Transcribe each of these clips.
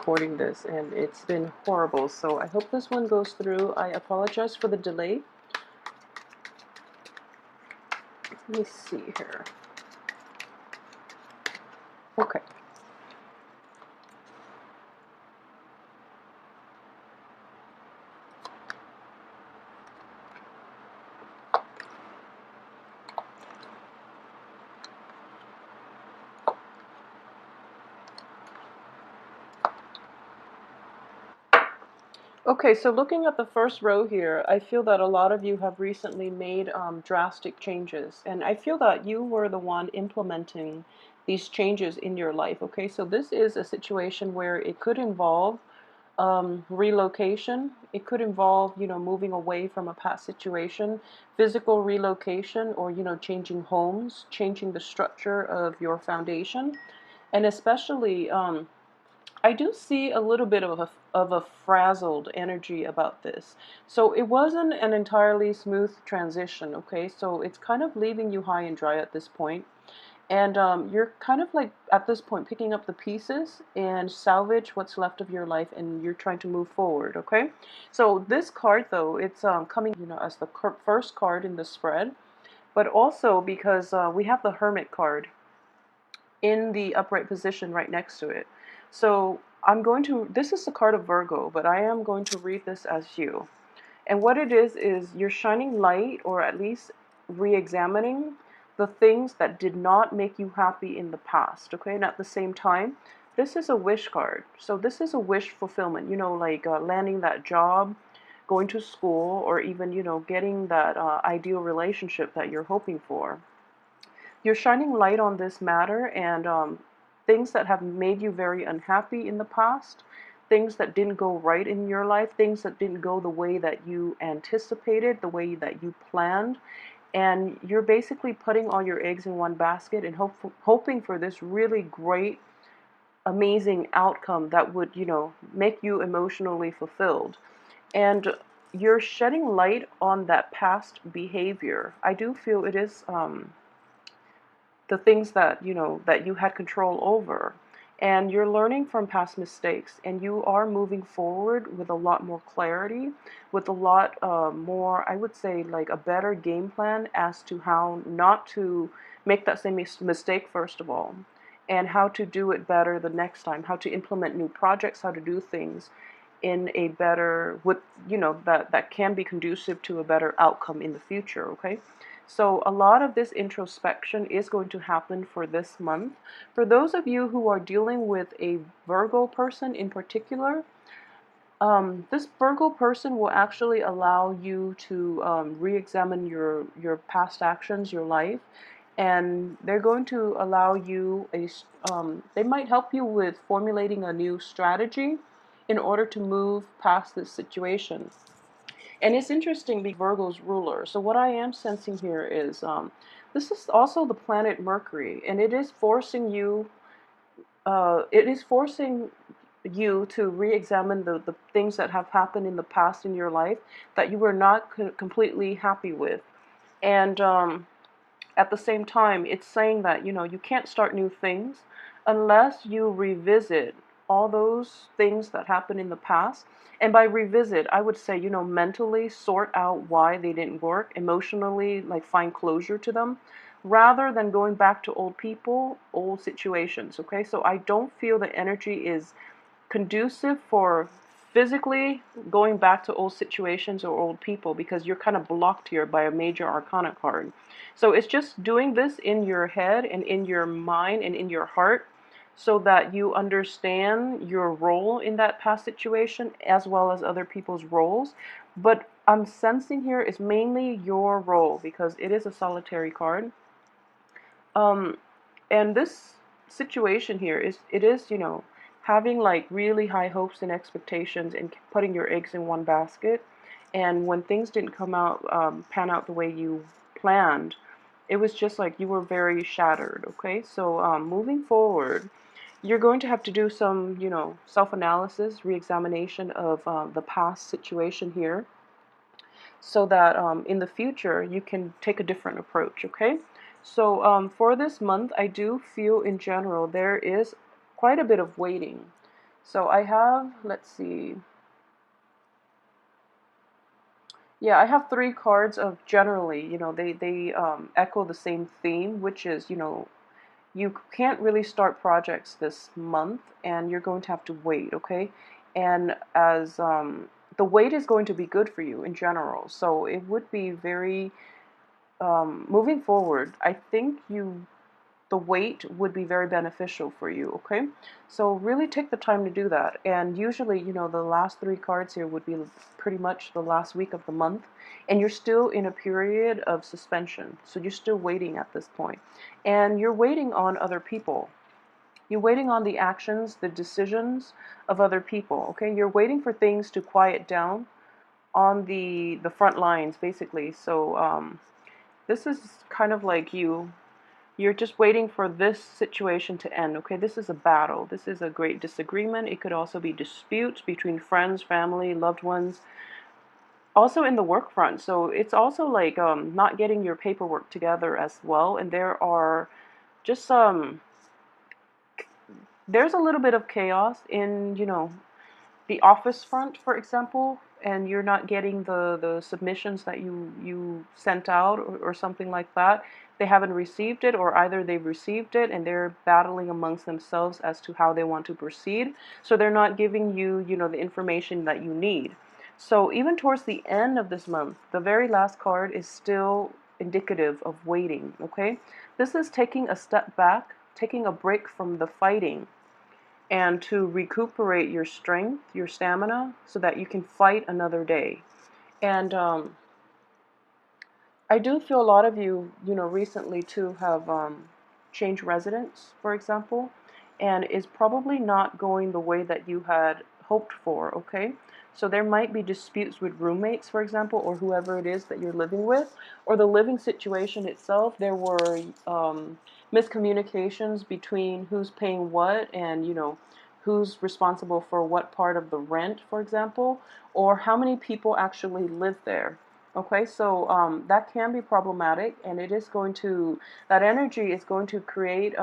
recording this, and it's been horrible. So I hope this one goes through. I apologize for the delay. Let me see here. Okay. Okay, so looking at the first row here, I feel that a lot of you have recently made drastic changes, and I feel that you were the one implementing these changes in your life. Okay, so this is a situation where it could involve relocation. It could involve, moving away from a past situation, physical relocation, or, changing homes, changing the structure of your foundation, and especially. I do see a little bit of a frazzled energy about this. So it wasn't an entirely smooth transition, okay? So it's kind of leaving you high and dry at this point. And you're kind of like, at this point, picking up the pieces and salvage what's left of your life, and you're trying to move forward, okay? So this card, though, it's coming, as the first card in the spread, but also because we have the Hermit card in the upright position right next to it. So this is the card of Virgo, but I am going to read this as you. And what it is you're shining light, or at least re-examining the things that did not make you happy in the past, okay? And at the same time, this is a wish card. So this is a wish fulfillment, like landing that job, going to school, or even, getting that ideal relationship that you're hoping for. You're shining light on this matter, and things that have made you very unhappy in the past, things that didn't go right in your life, things that didn't go the way that you anticipated, the way that you planned. And you're basically putting all your eggs in one basket and hoping for this really great, amazing outcome that would, make you emotionally fulfilled. And you're shedding light on that past behavior. I do feel it is the things that that you had control over, and you're learning from past mistakes, and you are moving forward with a lot more clarity, with a lot more, I would say, like a better game plan as to how not to make that same mistake, first of all, and how to do it better the next time, how to implement new projects, how to do things in a better, with that can be conducive to a better outcome in the future. Okay, so a lot of this introspection is going to happen for this month. For those of you who are dealing with a Virgo person in particular, this Virgo person will actually allow you to re-examine your past actions, your life, and they're going to allow you they might help you with formulating a new strategy in order to move past this situation. And it's interesting because Virgo's ruler. So what I am sensing here is this is also the planet Mercury, and it is forcing you. To re-examine the things that have happened in the past in your life that you were not completely happy with, and at the same time, it's saying that you can't start new things unless you revisit all those things that happened in the past. And by revisit, I would say, mentally sort out why they didn't work, emotionally, like find closure to them, rather than going back to old people, old situations. Okay, so I don't feel the energy is conducive for physically going back to old situations or old people, because you're kind of blocked here by a major arcana card. So it's just doing this in your head and in your mind and in your heart, so that you understand your role in that past situation as well as other people's roles. But I'm sensing here is mainly your role, because it is a solitary card. Um, and this situation here is having like really high hopes and expectations and putting your eggs in one basket. And when things didn't pan out the way you planned, it was just like you were very shattered. Okay, so moving forward, you're going to have to do some, self-analysis, re-examination of the past situation here, so that in the future you can take a different approach, okay? So for this month, I do feel in general there is quite a bit of waiting. So I have, let's see, yeah, I have three cards of generally, they echo the same theme, which is, you can't really start projects this month and you're going to have to wait, okay? And as the wait is going to be good for you in general. So it would be very, moving forward, I think the wait would be very beneficial for you, okay? So really take the time to do that. And usually, the last three cards here would be pretty much the last week of the month, and you're still in a period of suspension. So you're still waiting at this point. And you're waiting on other people. You're waiting on the actions, the decisions of other people, okay? You're waiting for things to quiet down on the front lines, basically. So this is kind of like you're just waiting for this situation to end, okay? This is a battle. This is a great disagreement. It could also be disputes between friends, family, loved ones. Also in the work front. So it's also like not getting your paperwork together as well. And there are just there's a little bit of chaos in, the office front, for example, and you're not getting the submissions that you sent out, or something like that. They haven't received it, or either they've received it and they're battling amongst themselves as to how they want to proceed. So they're not giving you, the information that you need. So even towards the end of this month, the very last card is still indicative of waiting, okay? This is taking a step back, taking a break from the fighting, and to recuperate your strength, your stamina, so that you can fight another day. And I do feel a lot of you, recently too have changed residence, for example, and is probably not going the way that you had hoped for, okay? So there might be disputes with roommates, for example, or whoever it is that you're living with, or the living situation itself. There were miscommunications between who's paying what, and, who's responsible for what part of the rent, for example, or how many people actually live there. Okay, so that can be problematic, and that energy is going to create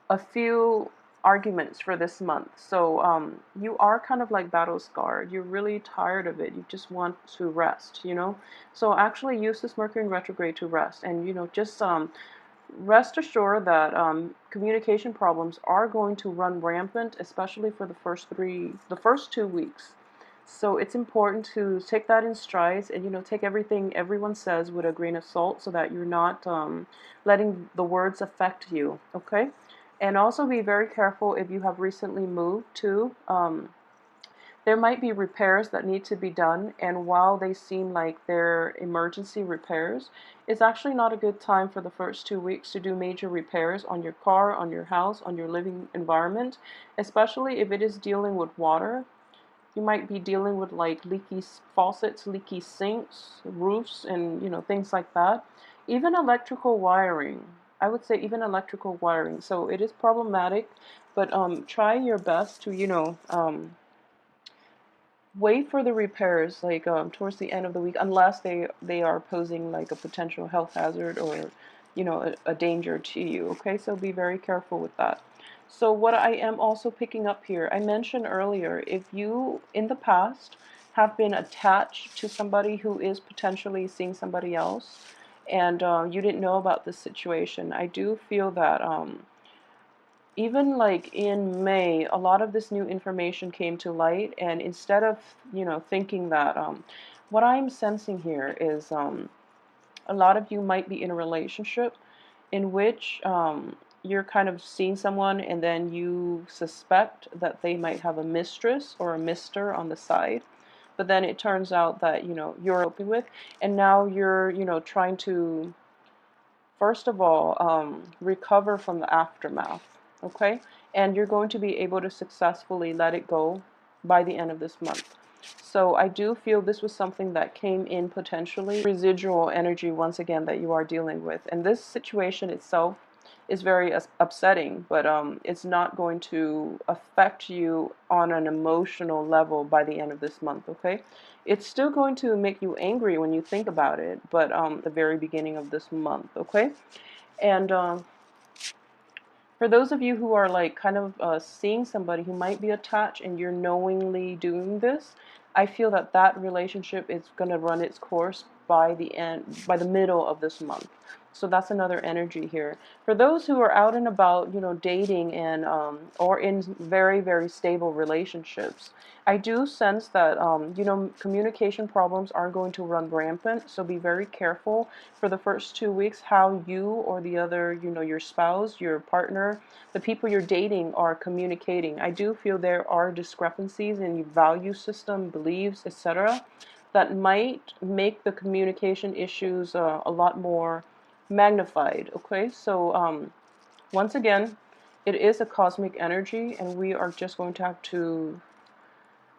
a few arguments for this month. So you are kind of like battle scarred. You're really tired of it. You just want to rest. So actually use this Mercury in retrograde to rest, and just rest assured that communication problems are going to run rampant, especially for the first 2 weeks. So it's important to take that in strides, and take everything everyone says with a grain of salt, so that you're not letting the words affect you. Okay, and also be very careful if you have recently moved too. There might be repairs that need to be done, and while they seem like they're emergency repairs, it's actually not a good time for the first 2 weeks to do major repairs on your car, on your house, on your living environment, especially if it is dealing with water. You might be dealing with like leaky faucets, leaky sinks, roofs, and things like that. Even electrical wiring. I would say even electrical wiring. So it is problematic, but try your best to wait for the repairs, like towards the end of the week, unless they are posing like a potential health hazard, or a danger to you. Okay, so be very careful with that. So what I am also picking up here, I mentioned earlier, if you in the past have been attached to somebody who is potentially seeing somebody else, and you didn't know about this situation, I do feel that even like in May, a lot of this new information came to light, and instead of thinking that, what I'm sensing here is a lot of you might be in a relationship in which you're kind of seeing someone, and then you suspect that they might have a mistress or a mister on the side, but then it turns out that you're coping with, and now you're trying to, first of all, recover from the aftermath, okay? And you're going to be able to successfully let it go by the end of this month. So I do feel this was something that came in potentially residual energy, once again, that you are dealing with. And this situation itself is very upsetting, but it's not going to affect you on an emotional level by the end of this month, okay? It's still going to make you angry when you think about it, but the very beginning of this month, okay? And For those of you who are like kind of seeing somebody who might be attached and you're knowingly doing this, I feel that that relationship is going to run its course by the end, by the middle of this month. So that's another energy here. For those who are out and about, dating and or in very, very stable relationships, I do sense that communication problems are going to run rampant. So be very careful for the first 2 weeks how you or the other, your spouse, your partner, the people you're dating are communicating. I do feel there are discrepancies in your value system, beliefs, etc., that might make the communication issues a lot more magnified. Okay, so once again, it is a cosmic energy, and we are just going to have to,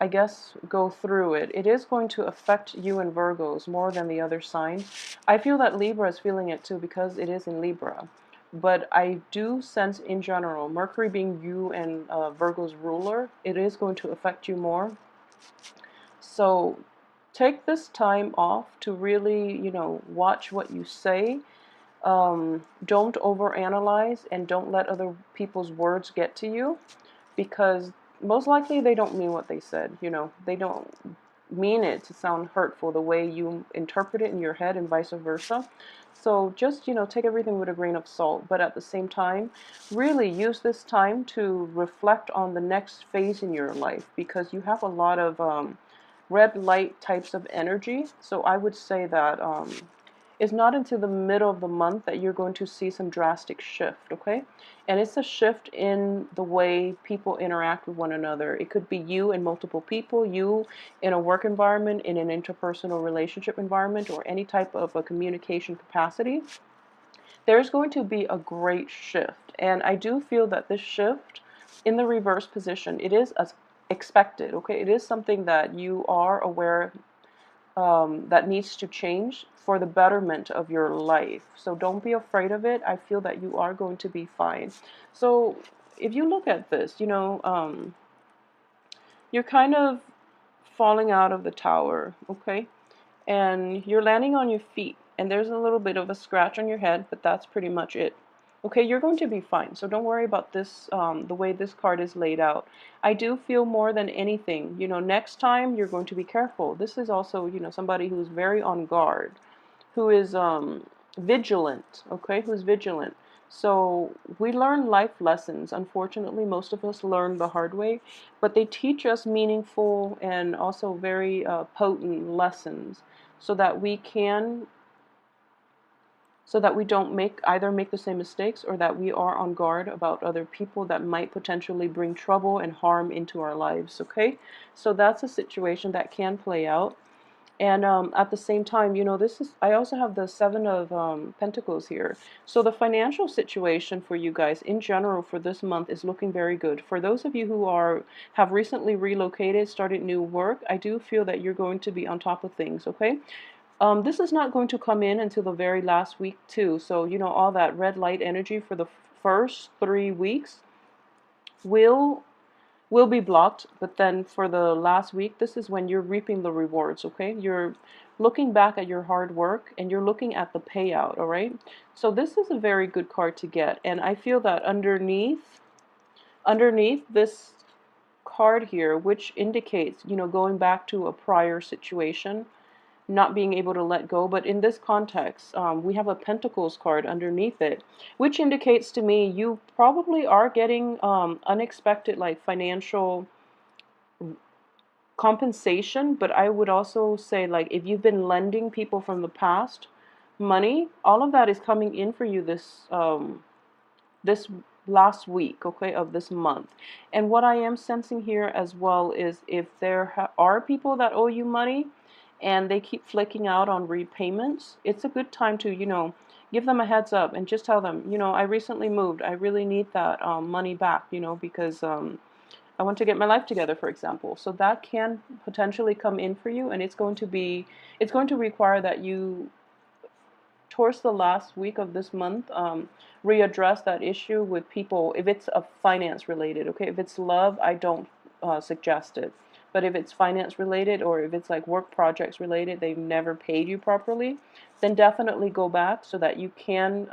I guess, go through it. It is going to affect you and Virgos more than the other sign. I feel that Libra is feeling it too because it is in Libra. But I do sense in general, Mercury being you and Virgo's ruler, it is going to affect you more. So take this time off to really, watch what you say. Don't overanalyze and don't let other people's words get to you, because most likely they don't mean what they said. They don't mean it to sound hurtful the way you interpret it in your head, and vice versa. So just, take everything with a grain of salt, but at the same time, really use this time to reflect on the next phase in your life, because you have a lot of red light types of energy. So I would say that it's not until the middle of the month that you're going to see some drastic shift, okay? And it's a shift in the way people interact with one another. It could be you and multiple people, you in a work environment, in an interpersonal relationship environment, or any type of a communication capacity. There's going to be a great shift. And I do feel that this shift in the reverse position, it is as expected, okay? It is something that you are aware that needs to change for the betterment of your life. So don't be afraid of it. I feel that you are going to be fine. So if you look at this, you're kind of falling out of the tower, okay? And you're landing on your feet, and there's a little bit of a scratch on your head, but that's pretty much it. Okay, you're going to be fine, so don't worry about this, the way this card is laid out. I do feel more than anything, next time you're going to be careful. This is also, somebody who's very on guard, who is vigilant, okay, who's vigilant. So we learn life lessons. Unfortunately, most of us learn the hard way, but they teach us meaningful and also very potent lessons, so that we can, so that we don't either make the same mistakes, or that we are on guard about other people that might potentially bring trouble and harm into our lives, okay? So that's a situation that can play out. And at the same time, I also have the Seven of Pentacles here. So the financial situation for you guys in general for this month is looking very good. For those of you who have recently relocated, started new work, I do feel that you're going to be on top of things, okay? This is not going to come in until the very last week too. So, all that red light energy for the first 3 weeks will be blocked, but then for the last week, this is when you're reaping the rewards, okay? You're looking back at your hard work, and you're looking at the payout, all right? So this is a very good card to get, and I feel that underneath this card here, which indicates, going back to a prior situation, not being able to let go. But in this context, we have a Pentacles card underneath it, which indicates to me you probably are getting unexpected, like, financial compensation. But I would also say, like, if you've been lending people from the past money, all of that is coming in for you this last week, okay, of this month. And what I am sensing here as well is, if there are people that owe you money and they keep flaking out on repayments, it's a good time to, give them a heads up and just tell them, I recently moved. I really need that money back, because I want to get my life together, for example. So that can potentially come in for you, and it's going to require that you, towards the last week of this month, readdress that issue with people. If it's a finance related, okay, if it's love, I don't suggest it. But if it's finance related, or if it's like work projects related, they've never paid you properly, then definitely go back so that you can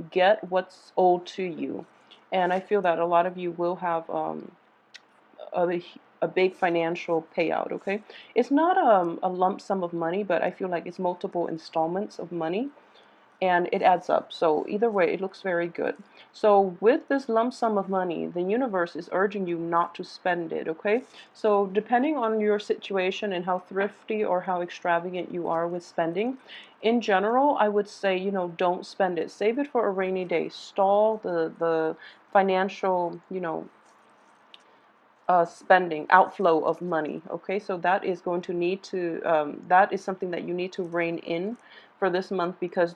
get what's owed to you. And I feel that a lot of you will have a, a big financial payout, okay? It's not a lump sum of money, but I feel like it's multiple installments of money and it adds up. So either way, it looks very good. So with this lump sum of money, the universe is urging you not to spend it, okay? So depending on your situation and how thrifty or how extravagant you are with spending, in general, I would say, don't spend it. Save it for a rainy day. Stall the financial, spending outflow of money. Okay, so that is going to need to that is something that you need to rein in for this month, because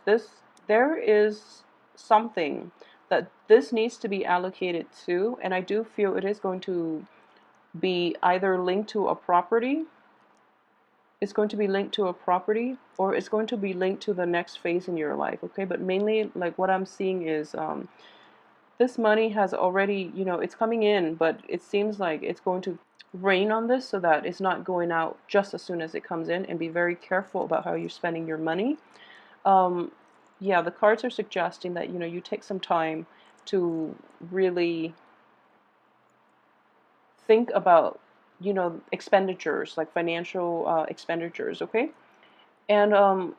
there is something that this needs to be allocated to, and I do feel it is going to be either linked to a property. It's going to be linked to a property, or it's going to be linked to the next phase in your life. Okay, but mainly, like, what I'm seeing is this money has already, it's coming in, but it seems like it's going to rain on this, so that it's not going out just as soon as it comes in. And be very careful about how you're spending your money. Um, yeah, the cards are suggesting that, you take some time to really think about, expenditures, like financial expenditures, okay? And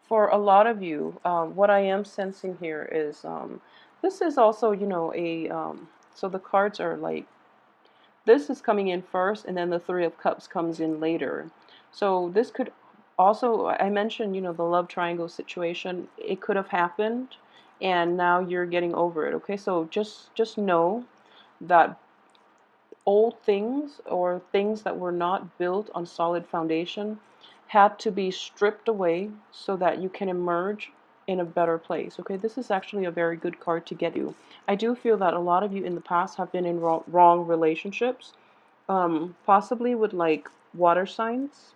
for a lot of you, what I am sensing here is this is also, so the cards are like, this is coming in first, and then the Three of Cups comes in later. So this could also, I mentioned, the love triangle situation. It could have happened, and now you're getting over it. Okay, so just know that old things, or things that were not built on solid foundation, had to be stripped away so that you can emerge in a better place. Okay, this is actually a very good card to get you. I do feel that a lot of you in the past have been in wrong relationships, possibly with like water signs.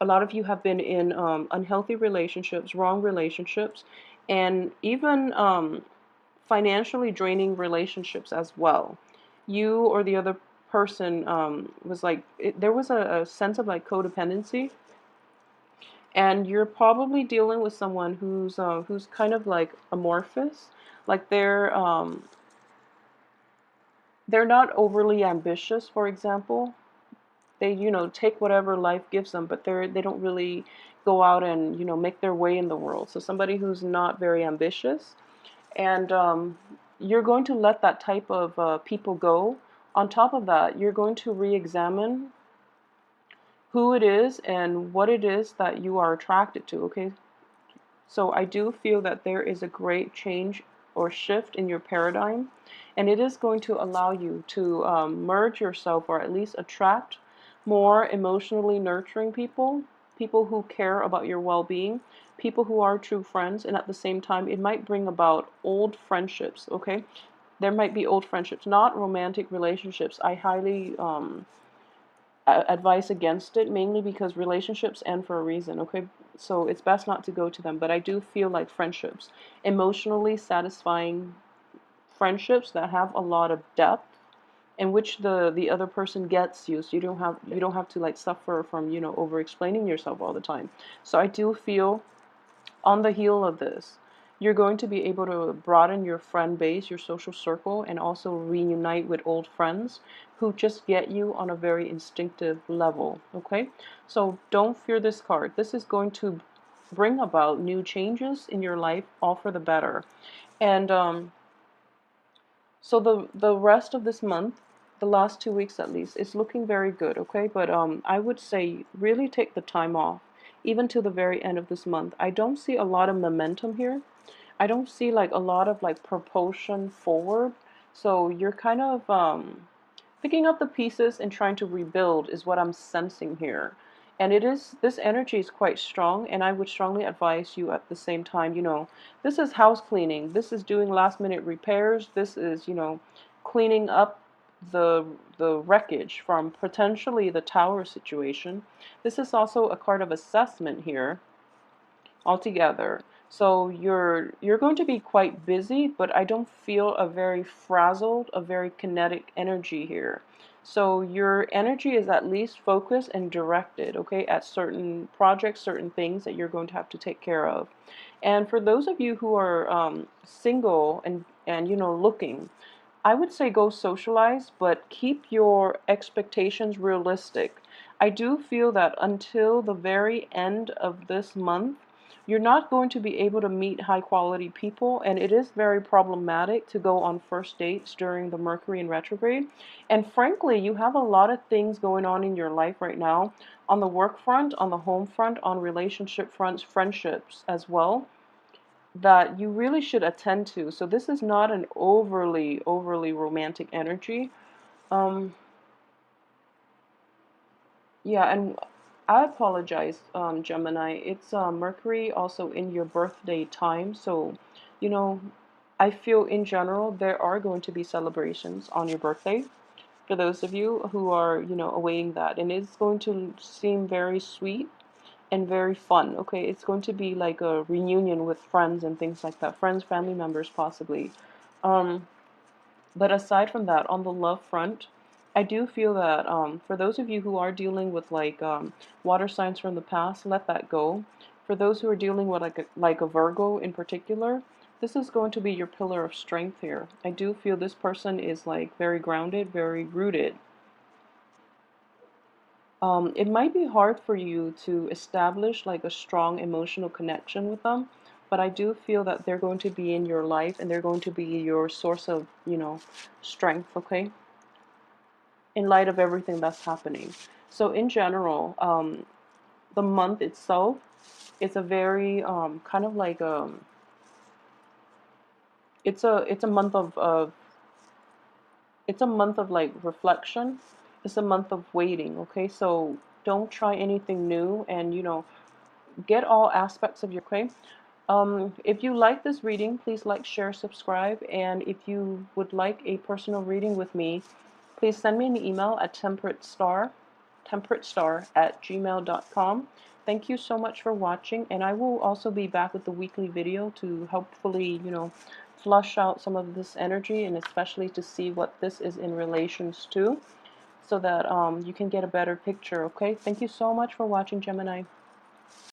A lot of you have been in unhealthy relationships, wrong relationships, and even financially draining relationships as well. You or the other person was like, there was a sense of like codependency, and you're probably dealing with someone who's kind of like amorphous, like they're not overly ambitious, for example. They, take whatever life gives them, but they don't really go out and, make their way in the world. So somebody who's not very ambitious, and you're going to let that type of people go. On top of that, you're going to re-examine who it is and what it is that you are attracted to, okay? So I do feel that there is a great change or shift in your paradigm, and it is going to allow you to merge yourself, or at least attract more emotionally nurturing people, people who care about your well-being, people who are true friends. And at the same time, it might bring about old friendships, okay? There might be old friendships, not romantic relationships. I highly advise against it, mainly because relationships end for a reason, okay? So it's best not to go to them. But I do feel like friendships, emotionally satisfying friendships that have a lot of depth, in which the other person gets you, so you don't have to like suffer from, over explaining yourself all the time. So I do feel, on the heel of this, you're going to be able to broaden your friend base, your social circle, and also reunite with old friends who just get you on a very instinctive level, okay? So don't fear this card. This is going to bring about new changes in your life, all for the better. And so the rest of this month, the last 2 weeks at least, is looking very good, okay? But I would say really take the time off, even to the very end of this month. I don't see a lot of momentum here. I don't see like a lot of like propulsion forward. So you're kind of picking up the pieces and trying to rebuild is what I'm sensing here. And this energy is quite strong, and I would strongly advise you at the same time, this is house cleaning. This is doing last minute repairs. This is, cleaning up the wreckage from potentially the tower situation. This is also a card of assessment here altogether. So you're going to be quite busy, but I don't feel a very frazzled, a very kinetic energy here. So your energy is at least focused and directed, okay, at certain projects, certain things that you're going to have to take care of. And for those of you who are single and, looking. I would say go socialize, but keep your expectations realistic. I do feel that until the very end of this month, you're not going to be able to meet high quality people, and it is very problematic to go on first dates during the Mercury in retrograde. And frankly, you have a lot of things going on in your life right now on the work front, on the home front, on relationship fronts, friendships as well, that you really should attend to. So this is not an overly romantic energy. Um, yeah, and I apologize, Gemini. It's Mercury also in your birthday time. So, you know, I feel in general there are going to be celebrations on your birthday for those of you who are, awaiting that. And it's going to seem very sweet and very fun. Okay, it's going to be like a reunion with friends and things like that. Friends, family members, possibly. Um, but aside from that, on the love front, I do feel that for those of you who are dealing with like water signs from the past, let that go. For those who are dealing with like a Virgo in particular, this is going to be your pillar of strength here. I do feel this person is like very grounded, very rooted. It might be hard for you to establish like a strong emotional connection with them, but I do feel that they're going to be in your life and they're going to be your source of, strength, okay? In light of everything that's happening. So in general, the month itself is a very kind of like it's a month of it's a month of like reflection. It's a month of waiting, okay? So don't try anything new, and get all aspects of your claim. If you like this reading, please like, share, subscribe, and if you would like a personal reading with me, please send me an email at temperatestar@gmail.com. Thank you so much for watching, and I will also be back with the weekly video to hopefully, flush out some of this energy, and especially to see what this is in relations to, so that you can get a better picture, okay? Thank you so much for watching, Gemini.